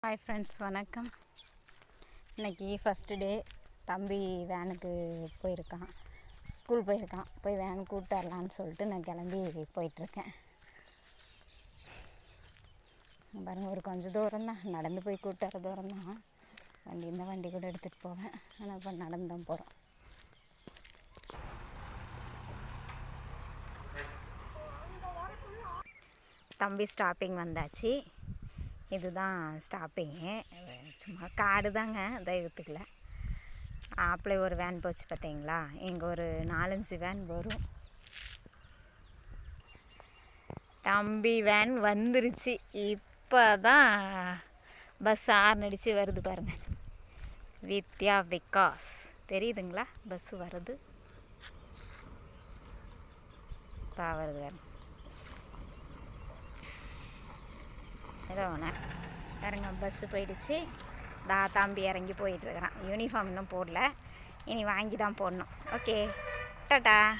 Hi friends, வணக்கம். இன்றைக்கி first day. தம்பி வேனுக்கு போயிருக்கான், ஸ்கூல் போயிருக்கான். போய் வேன் கூப்பிட்டு வரலான்னு சொல்லிட்டு நான் கிளம்பி போயிட்டுருக்கேன். பாருங்கள், ஒரு கொஞ்சம் தூரம் தான், நடந்து போய் கூப்பிட்டு வர தூரம் தான். வண்டி கூட எடுத்துகிட்டு போவேன், ஆனால் இப்போ நடந்து தான் போகிறோம். தம்பி ஸ்டாப்பிங் வந்தாச்சு. இதுதான் ஸ்டாப்பிங்கு. சும்மா காடு தாங்க, தெய்வத்துக்குள்ள ஆப்பிளை ஒரு வேன் போச்சு பார்த்தீங்களா. இங்கே ஒரு 4-5 வேன் வரும். தம்பி வேன் வந்துருச்சு. இப்போ தான் பஸ் ஆர்னடிச்சு வருது பாருங்கள். வித்யா விகாஸ் தெரியுதுங்களா? பஸ்ஸு வருது, வருது வேறு. ஏதோ பாருங்க, பஸ்ஸு போயிடுச்சு. தம்பி இறங்கி போயிட்டுருக்கிறான். யூனிஃபார்ம் இன்னும் போடல, இனி வாங்கி தான் போடணும். Okay, tata.